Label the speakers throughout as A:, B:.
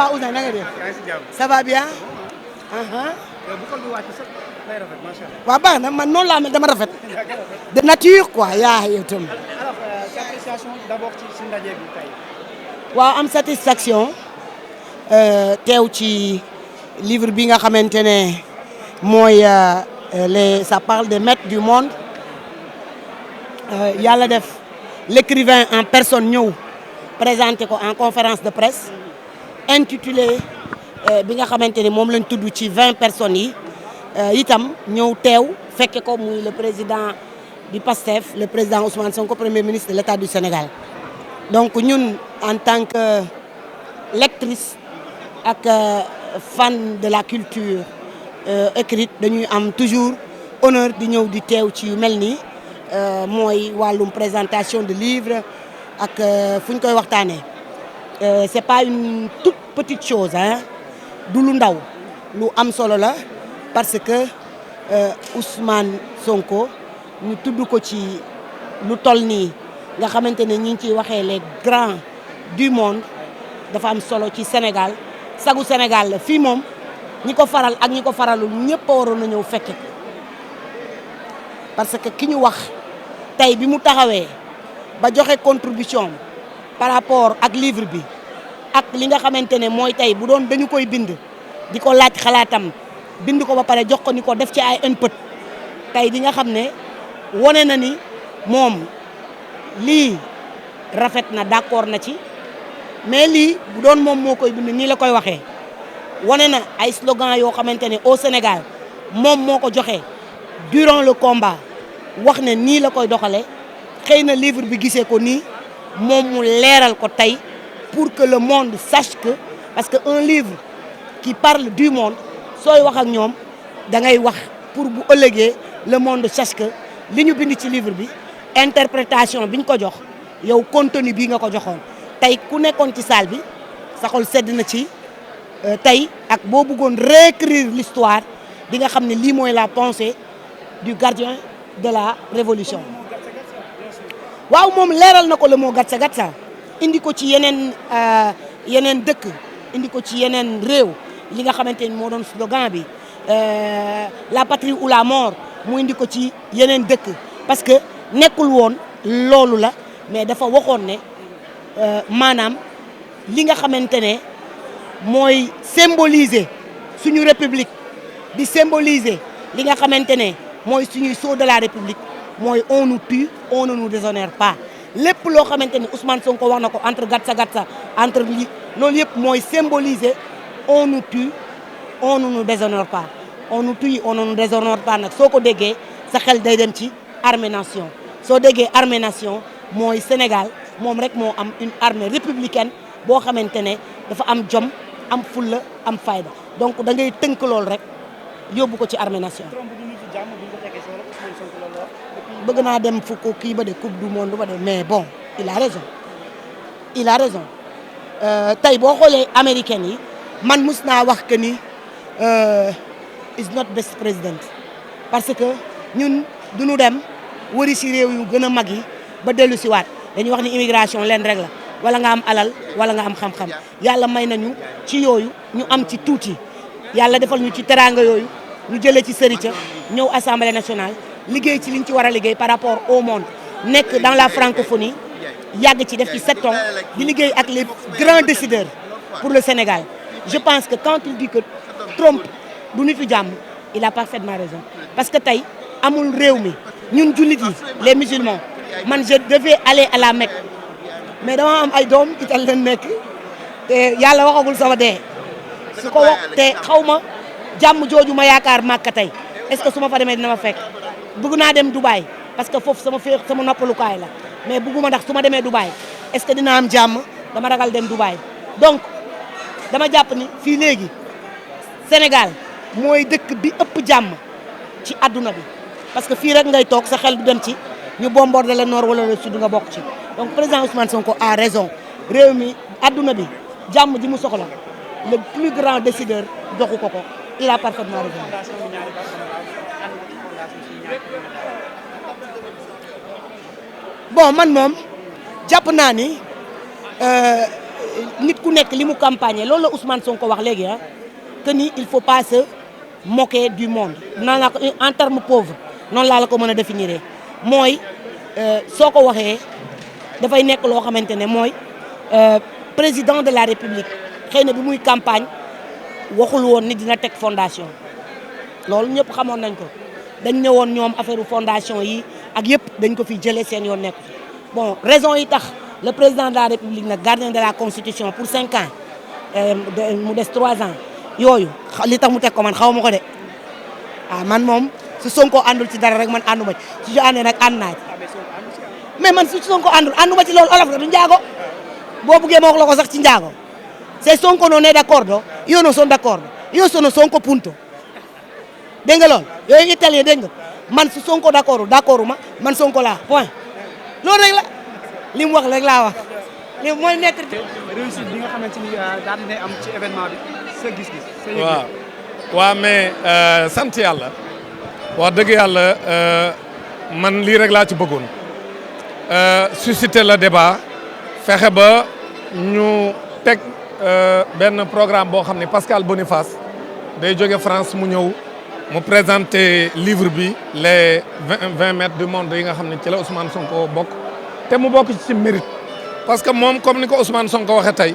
A: va Ouzin na nga def. ça va bien. waaw baax na man noonu laa mel dama rafet. de nature quoi yaa yow tam.
B: alors sa appréciation d'abord ci ndaje bi tey.
A: waaw am satisfaction teew ci livre bi nga xamante ne mooy ça parle des maîtres du monde yàlla def l'écrivain en personne ñëw présenté ko en conférence de presse intitulé bi nga xamante ne moom lañ tudd ci 20 personnes yi itam ñëw teew fekke ko muy le président du PASTEF le président Ousmane Sonko premier ministre de l'État du Sénégal donc ñun en tant que lectrice ak fan de la culture écrite dañuy am toujours honneur di ñëw di teew ci yu mel nii mooy wàllum présentation de livres ak fu ñu koy waxtaanee c'est pas une toute petite chose hein du lu ndaw lu am solo la parce que Ousmane Sonko ñu tudd ko ci lu toll nii nga xamante ne ñi ngi ciy waxee les grands du monde dafa am solo ci Sénégal sagu Sénégal la fii moom ñi ko faral ak ñi ko faralul ñëpp a waroon na ñëw fekke parce que ki ñu wax tey bi mu taxawee ba joxe contribution par rapport ak livre bi ak li nga xamante ne mooy tey bu doon dañu koy bind di ko laaj xalaatam bind ko ba pare jox ko ni ko def ci ay input tey di nga xam ne wone na ni moom lii rafet na d'accord na ci mais lii bu doon moom moo koy bind nii la koy waxee wane na ay slogan yoo xamante ne au Sénégal moom moo ko joxe durant le combat wax ne nii la koy doxalee xëy na livre bi gisee ko nii moom mu leeral ko tey pour que le monde sache que parce que un livre qui parle du monde sooy wax ak ñoom da ngay wax pour bu ëllëgee le monde sache que li ñu bind ci livre bi interprétation bi ñu ko jox yow contenu bii nga ko joxoon tey ku nekkoon ci salle bi sa xol sedd na ci tey ak boo bëggoon réécrire l'histoire di nga xam ne lii mooy la pensée du gardien de la révolution waaw moom leeral na ko le mot gatsa gatsa indi ko ci yeneen dëkk indi ko ci yeneen réew li nga xamante ni moo doon slogan bi la patrie ou la mort mu indi ko ci yeneen dëkk parce que nekkul woon loolu la mais dafa waxoon ne maanaam li nga xamante ne mooy symboliser suñu république di symboliser li nga xamante ne mooy suñuy sceau de la république mooy on nous tue on ne nous déshonore pas lépp loo xamante ne Ousmane Sonko wax na ko entre gatsa gatsa entre li loolu yëpp mooy symboliser on nous tue on ne nous déshonore pas on nous tue on ne nous déshonore pas nag soo ko déggee sa xel day dem ci armée nation soo déggee armée nation mooy Sénégal moom rek moo am une armée républicaine boo xamante ne dafa am jom am fulla am fayda donc da ngay tënk loolu rek yóbbu ko ci armée nation bëgg naa dem fu ko kii ba de coupe du monde ba de mais bon il a raison tey boo xoolee américaine yi man mus naa wax que ni is not best president parce que ñun duñu dem wëri si réew yu gën a mag yi ba dellu si waat dañuy wax ni immigration leen rek la wala nga am alal wala nga am xam-xam yàlla may nañu ci yooyu ñu am ci tuuti yàlla defal ñu ci teraanga yooyu ñu jëlee ci sërica ñëw assemblée nationale liggéey ci liñ ci war a liggéey par rapport au monde nekk dans la francophonie yàgg ci def ci 7 ans di liggéey ak les grands décideurs pour le Sénégal je pense que quand il dit que Trump du nitu jàmm il a parfaitement raison parce que tey amul réew mi ñun jullit yi les musulmans man je devais aller à la Mecque mais dama am ay doom ital leen nekk te yàlla waxagul sama dee su ko wax te xaw ma jàmm jooju ma yaakaar Màkka tey est-ce que su ma fa demee dina ma fekk bëgg naa dem Dubaï parce que foofu sama noppalukaay la mais bëgguma ndax su ma demee Dubaï est-ce que dina am jàmm dama ragal dem Dubaï donc dama jàpp ni fii léegi Sénégal mooy dëkk bi ëpp jàmm ci àdduna bi parce que fii rek ngay toog sa xel du dem ci ñu bombarder le nord wala le sud nga bokk ci donc président Ousmane Sonko a raison réew mi àdduna bi jàmm ji mu soxla le plus grand décideur joxu ko il a parfaitement raison. bon man moom jàpp naa ni nit ku nekk li mu campagne loolu la Ousmane Sonko wax léegi ah que ni il faut pas se moquer du monde naa la ko en terme pauvre noonu laa la ko mën a définir mooy soo ko waxee dafay nekk loo xamante ne mooy président de la république xëy na bi muy campagne waxul woon ni dina teg fondation loolu ñëpp xamoon nañ ko dañ ne woon ñoom affaire fondation yi ak yëpp dañ ko fi jëlee seen yoon nekk bon raison yi tax le président de la république nag gardien de la constitution pour 5 ans mu des 3 ans yooyu li tax mu teg ko man xaw ma ko de man moom su Sonko àndul ci dara rek man àndu ma ci su àndee nag ànd naa ci mais man su Sonko àndul àndu ma ci loolu olof la du njaago boo buggee ma wax la ko sax ci njaago se Sonko non è d'accordo io non sono d'accordo io sono Sonko punto dégg nga loolu yooyu italien dégg nga man su Sonko d'accord man Sonko laa point loolu rek la li mu wax rek laa wax li mooy nekk.
B: réussite bi nga xamante ni daal di am ci événement bi sa gis-gis. sa yëg
C: waaw mais sant yàlla wax dëgg yàlla man lii rek laa ci bëggoon susciter le débat fexe ba ñu teg benn programme boo xam ne Pascal Boniface day jóge France mu ñëw mu présenter livre bi les 20 mètres du monde yi nga xam ne ci la Ousmane Sonko bokk te mu bokk ci mérite parce que moom comme ni ko Ousmane Sonko waxee tey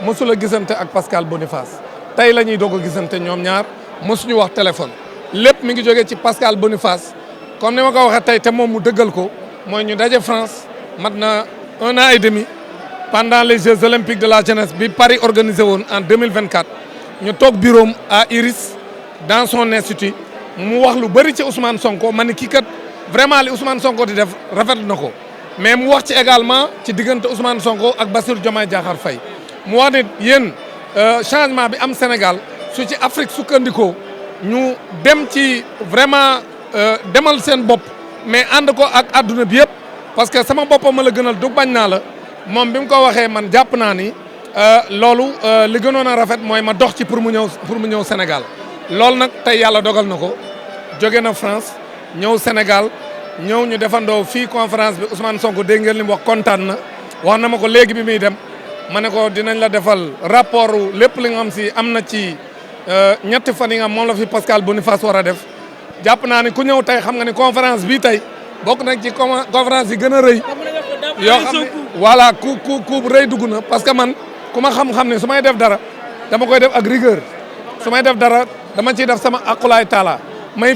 C: mosula gisante ak Pascal Boniface tey la ñuy doog a gisante ñoom ñaar mosuñu wax téléphone lépp mi ngi jógee ci Pascal Boniface comme ni ma ko waxee tey te moom mu dëggal ko mooy ñu daje France mat na 1 an et demi pendant les Jeux olympiques de la jeunesse bi Paris organisé woon en 2024 ñu toog bureau à Iris dans son institut mu wax lu bëri ci Ousmane Sonko ma ne kii kat vraiment li Ousmane Sonko di def rafetlu na ko mais mu wax ci également ci diggante Ousmane Sonko ak Bassirou Diomaye Diakhar Faye mu wax ne yéen changement bi am Sénégal su ci Afrique sukkandikoo ñu dem ci vraiment demal seen bopp mais ànd ko ak adduna bi yëpp parce que sama boppam ma la gënal du bañ naa la moom bi mu ko waxee man jàpp naa ni loolu li gënoon a rafet mooy ma dox ci pour mu ñëw Sénégal loolu nag tey yàlla dogal na ko jóge na France ñëw Sénégal ñëw ñu defandoo fii conférence bi Ousmane Sonko dégg ngeen li mu wax kontaan na wax na ma ko léegi bi muy dem ma ne ko dinañ la defal rapport lépp li nga xam si am na ci ñetti fan yi nga moom la fi Pascal Boniface war a def jàpp naa ni ku ñëw tey xam nga ni conférence bii tey bokk nag ci conférence yi gën a rëy yoo xam ne voilà ku rëy dugg na parce que man ku ma xam-xam ne su may def dara dama koy def ak rigueur su may def dara dama ciy def sama aqulaay taala may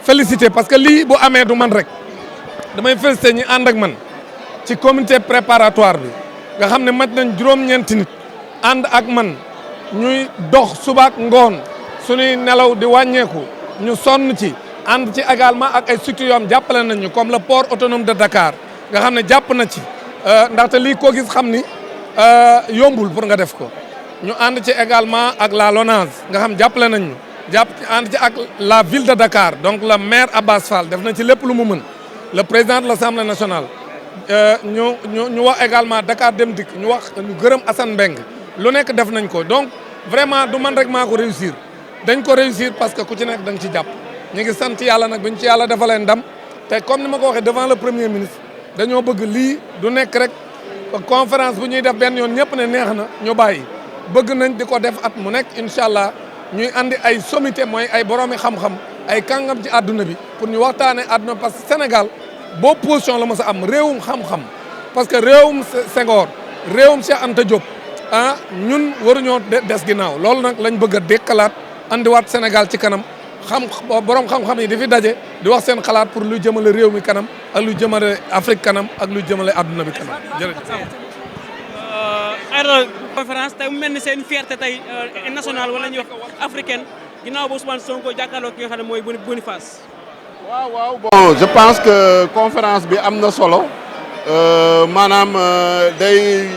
C: félicité parce que lii bu amee du man rek damay félicité ñi ànd ak man ci comité préparatoire bi nga xam ne mat nañ juróom-ñeenti nit ànd ak man ñuy dox subaak ngoon suñuy nelaw di wàññeeku ñu sonn ci ànd ci également ak ay structures yoo xam jàppale nañ ñu comme le port autonome de Dakar nga xam ne jàpp na ci ndaxte lii koo gis xam ni yombul pour nga def ko ñu ànd ci également ak la LONASE nga xam jàppale nañ ñu ànd ci ak la ville de Dakar donc le maire Abbas Fall def na ci lépp lu mu mën le président de l'Assemblée nationale ñu wax également Dakar Dem Dikk ñu gërëm Assane Mbengue lu nekk def nañ ko donc vraiment du man rek maa ko réussir dañ ko réussir parce que ku ci nekk da nga ci jàpp ñu ngi sant yàlla nag bi ñu ci yàlla defalee ndam te comme ni ma ko waxee devant le premier ministre dañoo bëgg lii du nekk rek conférence bu ñuy def benn yoon ñëpp ne neex na ñu bàyyi bëgg nañ di ko def at mu nekk incha allah ñuy andi ay sommité mooy ay boroomi xam-xam ay kàngam ci àdduna bi pour ñu waxtaanee àdduna parce que Sénégal boo position la mos a am réewum xam-xam parce que réewum Senghor réewum Cheikh Anta Diop ñun waruñoo des ginnaaw loolu nag lañ bëgg a dékkalaat andiwaat Sénégal ci kanam borom xam-xam yi di fi daje di wax seen xalaat pour lu jëmale réew mi kanam ak lu jëmale Afrique kanam ak lu jëmale àdduna bi kanam jërëjëf.
D: conférence tey mu mel ni seen fierté tey nationale wala ñuy wax africaine ginnaaw ba Ousmane Sonko jàkkaarloo ki nga xam ne mooy Boniface.
E: waaw bon je pense que conférence bi am na solo maanaam day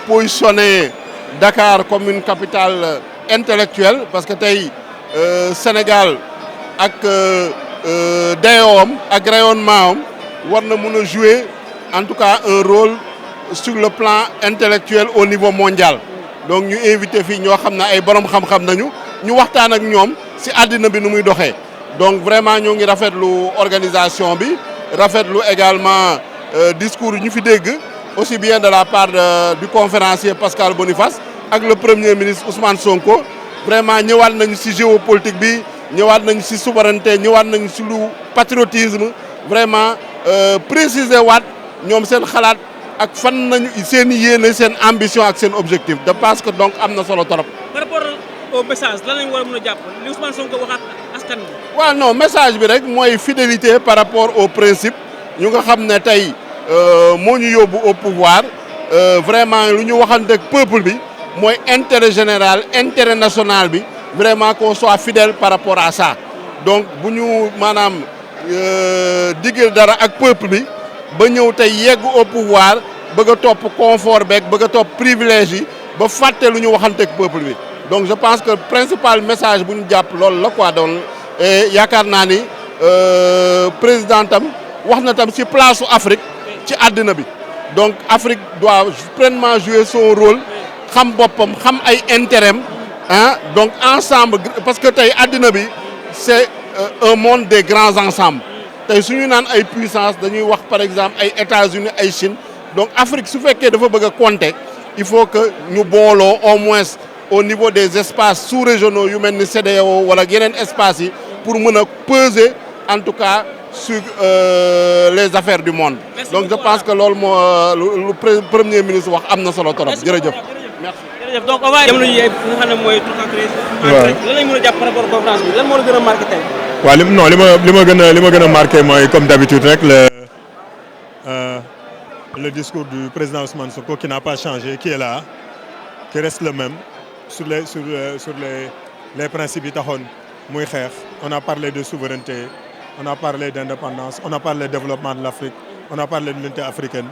E: positionner Dakar comme une capitale intellectuelle parce que tey Sénégal ak dayoom ak rayonnement am war na mun a jouer en tout cas un rôle sur le plan intellectuel au niveau mondial donc ñu invité fii ñoo xam ne ay borom xam-xam nañu ñu waxtaan ak ñoom ci àddina bi nu muy doxee donc vraiment ñoo ngi rafetlu organisation bi rafetlu également discours yi ñu fi dégg aussi bien de la part du conférencier Pascal Boniface ak le premier ministre Ousmane Sonko vraiment ñëwaat nañu ci géopolitique bi ñëwaat nañu ci souveraineté ñëwaat nañu ci lu patriotisme vraiment préciser waat ñoom seen xalaat ak fan nañu seen yéene seen ambition ak seen objectif de parce que donc am na solo trop.
D: par rapport au message lan lañ war a mën a jàpp li Ousmane Sonko waxaat askan wi.
E: waaw non message bi rek mooy fidélité par rapport au principe ñu nga xam ne tey moo ñu yóbbu au pouvoir vraiment lu ñu waxante ak peuple bi mooy intérêt général intérêt national bi vraiment qu'on soit fidèle par rapport à ça donc bu ñu maanaam digal dara ak peuple bi ba ñëw tey yegg au pouvoir bëgg a topp confort beeg bëgg a topp privilège yi ba fàtte lu ñu waxante ak peuple bi donc je pense que principal message bu ñu jàpp loolu la quoi donc yaakaar naa ni président tam wax na tam ci place su Afrique ci àddina bi donc Afrique doit pleinement jouer son rôle xam boppam xam ay intérêt ah donc ensemble parce que tey àddina bi c'est un monde des grands ensembles tey su ñu naan ay puissance dañuy wax par exemple ay États-Unis ay Chine donc Afrique su fekkee dafa bëgg a compter il faut que ñu booloo au moins au niveau des espaces sous-régionaux yu mel ni CEDEAO wala yeneen espaces yi pour mën a peser en tout cas sur les affaires du monde. Donc je pense que loolu moo lu premier ministre wax am na solo trop jërëjëf. Merci.
D: jërëjëf donc on va jamono yi nga xam ne mooy 313. waaw lan lañ mën a jàpp par rapport conférence bi lan moo la gën a marqué tey.
F: waaw li ma gën a marqué mooy comme d'habitude rek le discours du président Ousmane Sonko qui n'a pas changé, qui est là, qui reste le même sur les principes yi taxoon muy xeex. On a parlé de souveraineté, on a parlé d'indépendance, on a parlé de développement de l'Afrique, on a parlé de l'unité africaine.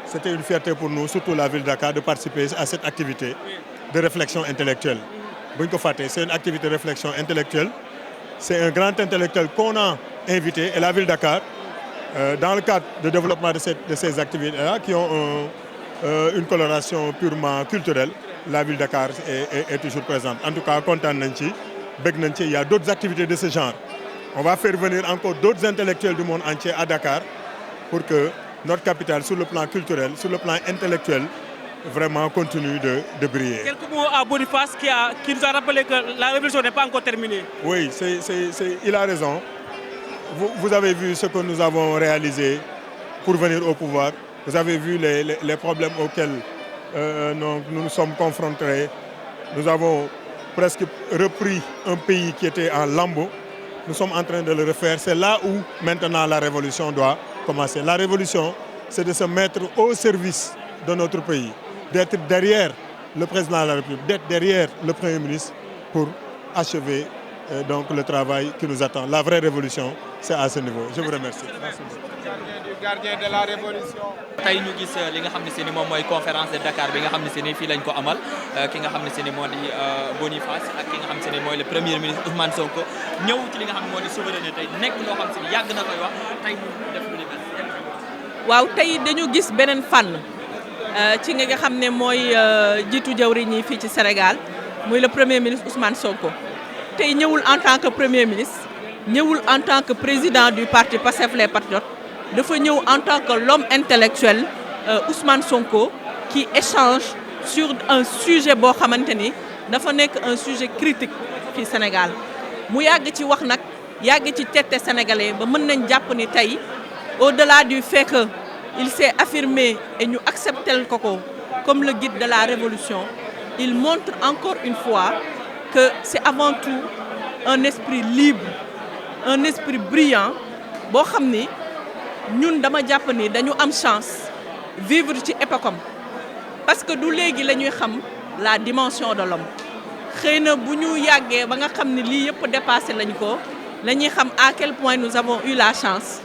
F: C'était une fierté pour nous, surtout la ville de Dakar, de participer à cette activité de réflexion intellectuelle. Bu ñu ko fàttee, c'est une activité de réflexion intellectuelle. C'est un grand intellectuel qu'on a invité et la ville de Dakar, dans le cadre de développement de ces activités-là, qui ont une coloration purement culturelle, la ville de Dakar est toujours présente. En tout cas, kontaan nañ ci, bëgg nañ ci. Il y a d'autres activités de ce genre. On va faire venir encore d'autres intellectuels du monde entier à Dakar pour que notre capitale, sur le plan culturel, sur le plan intellectuel, vraiment continue de briller.
D: Quelques mots à Boniface qui nous a rappelé que la révolution n'est pas encore terminée.
F: Oui, il a raison. Vous avez vu ce que nous avons réalisé pour venir au pouvoir. Vous avez vu les problèmes auxquels nous nous sommes confrontés. Nous avons presque repris un pays qui était en lambeaux. Nous sommes en train de le refaire. C'est là où maintenant la révolution doit commencer. La révolution, c'est de se mettre au service de notre pays, d'être derrière le président de la République, d'être derrière le Premier ministre pour achever donc le travail qui nous attend. La vraie révolution, c'est à ce niveau. Je vous remercie. Merci.
B: Gardien de la révolution.
G: tey ñu gis li nga xam ne seeni moom mooy conférence de Dakar bi nga xam ne seeni fii lañ ko amal ki nga xam ne seeni moo di Boniface ak ki nga xam ne seeni mooy le premier ministre Ousmane Sonko ñëw ci li nga xam ne moo di souveraineté nekk loo xam ne yàgg na koy wax tey ñu def lu ni mel.
H: waaw tey dañu gis beneen fànn ci nga xam ne mooy jiitu jawriñ yi fii ci Sénégal muy le premier ministre Ousmane Sonko tey ñëwul en tant que premier ministre ñëwul en tant que président du parti Pastef les Patriotes. dafa ñëw en tant que l'homme intellectuel Ousmane Sonko qui échange sur un sujet boo xamante ni dafa nekk un sujet critique fii Sénégal mu yàgg ci wax nag yàgg ci tette sénégalais ba mën nañ jàpp ni tey au-delà du fait que il s'est affirmé et ñu acceptel ko comme le guide de la révolution il montre encore une fois que c'est avant tout un esprit libre un esprit brillant boo xam ni ñun dama jàpp ni dañu am chance vivre ci époque parce que du léegi la ñuy xam la dimension de l'homme xëy na bu ñu yàggee ba nga xam ne lii yëpp dépassé lañ ko la ñuy xam à quel point nous avons eu la chance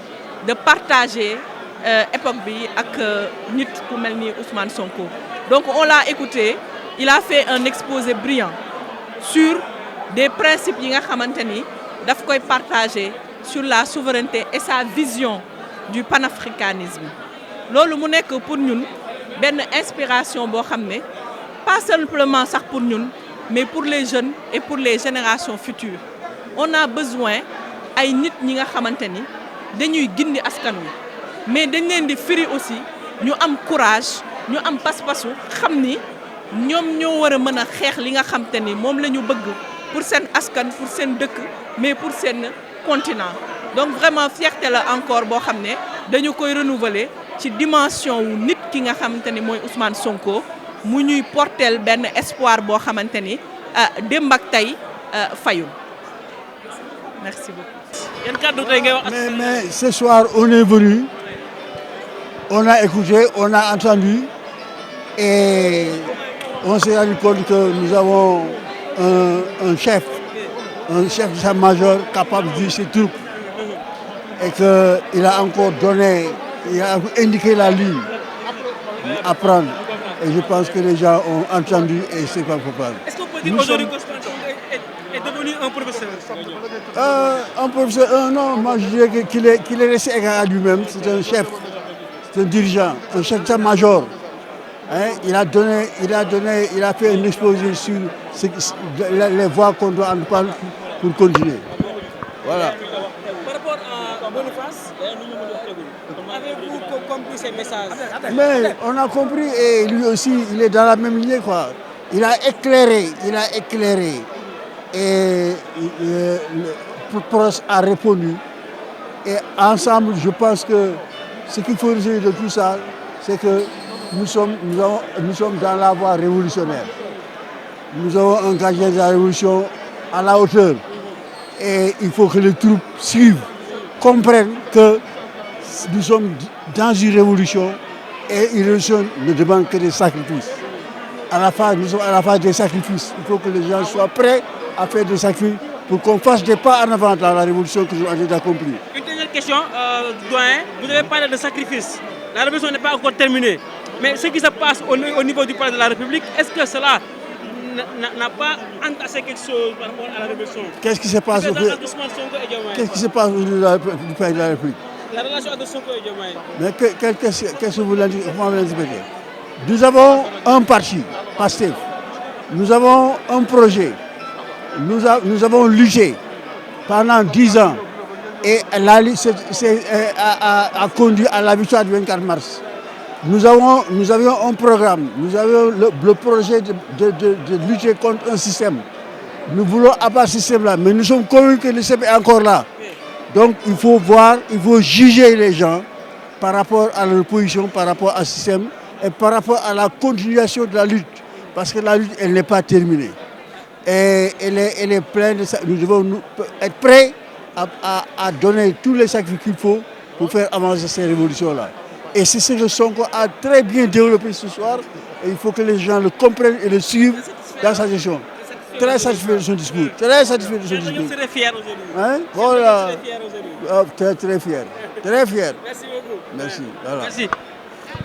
H: de partager époque bi ak nit ku mel ni Ousmane Sonko. Donc on l'a écouté, il a fait un exposé brillant sur des principes yi nga xamante ni daf koy partager sur la souveraineté et sa vision du panafricanisme loolu mu nekk pour ñun benn inspiration boo xam ne pas simplement sax pour ñun mais pour les jeunes et pour les générations futures on a besoin ay nit ñi nga xamante ni dañuy gindi askan wi mais dañ leen di firi aussi ñu am courage ñu am pas-pasu xam ni ñoom ñoo war a mën a xeex li nga xam te ni moom la ñu bëgg pour seen askan pour seen dëkk mais pour seen continent donc vraiment fierté la encore boo xam ne dañu koy renouveler ci dimension wu nit ki nga xamante ni mooy Ousmane Sonko mu ñuy porteel benn espoir boo xamante ni démb ak tey fayul merci beaucoup.
D: yan kàddu tey ngay wax.
I: Mais ce soir on est venu, on a écouté, on a entendu et on s'est rendu compte que nous avons un chef d'état-major capable de dire ses troupes et qu'il a encore donné, il a indiqué la ligne à prendre. Et je pense que les gens ont entendu et c'est pas probable.
D: Est-ce qu'on peut dire aujourd'hui que Ousmane Sonko est devenu un professeur?
I: Un professeur, non, moi je dirais qu'il est resté égal à lui-même. C'est un chef, c'est un dirigeant, un chef d'état-major. Hein, il a fait un exposé sur les voies qu'on doit entreprendre pour continuer. Voilà.
D: Par rapport à Boniface, avez-vous compris ces messages?
I: Mais on a compris et lui aussi, il est dans la même ligne, quoi. Il a éclairé et le PROS a répondu. Et ensemble, je pense que ce qu'il faut résoudre de tout ça, c'est que nous sommes dans la voie révolutionnaire. Nous avons engagé la révolution à la hauteur. Et il faut que les troupes suivent, comprennent que nous sommes dans une révolution et une révolution ne demande que des sacrifices. Nous sommes à la phase des sacrifices. Il faut que les gens soient prêts à faire des sacrifices pour qu'on fasse des pas en avant dans la révolution que nous avons accomplie.
D: Une dernière question, doyen. Vous avez parlé de sacrifice. La révolution n'est pas encore terminée. Mais ce qui se passe au niveau du palais de la République, est-ce que cela n'a pas entassé quelque chose par rapport à la révolution?
I: Qu'est-ce qui se passe au palais de la République?
D: La relation entre Sonko et Diomaye.
I: Mais qu'est-ce que vous voulez dire? Nous avons un parti, PASTEF. Nous avons un projet. Nous avons lutté pendant 10 ans et la lutte a conduit à la victoire du 24 mars. Nous avions un programme, nous avions le projet de lutter contre un système. Nous voulons abattre ce système-là, mais nous sommes convaincus que le système est encore là. Donc il faut voir, il faut juger les gens par rapport à leur position, par rapport à ce système et par rapport à la continuation de la lutte. Parce que la lutte, elle n'est pas terminée. Et elle est pleine de ça. Nous devons être prêts à donner tous les sacrifices qu'il faut pour faire avancer ces révolutions-là. Et c'est ce que Sonko a très bien développé ce soir. Et il faut que les gens le comprennent et le suivent dans sa gestion. Très satisfait de son discours. Très satisfait de son discours.
D: Vous serez fiers aujourd'hui.
I: Hein? Voilà.
D: Vous serez fiers aujourd'hui.
I: Très fier. Très fier.
D: Merci beaucoup.
I: Merci. Voilà.
D: Merci.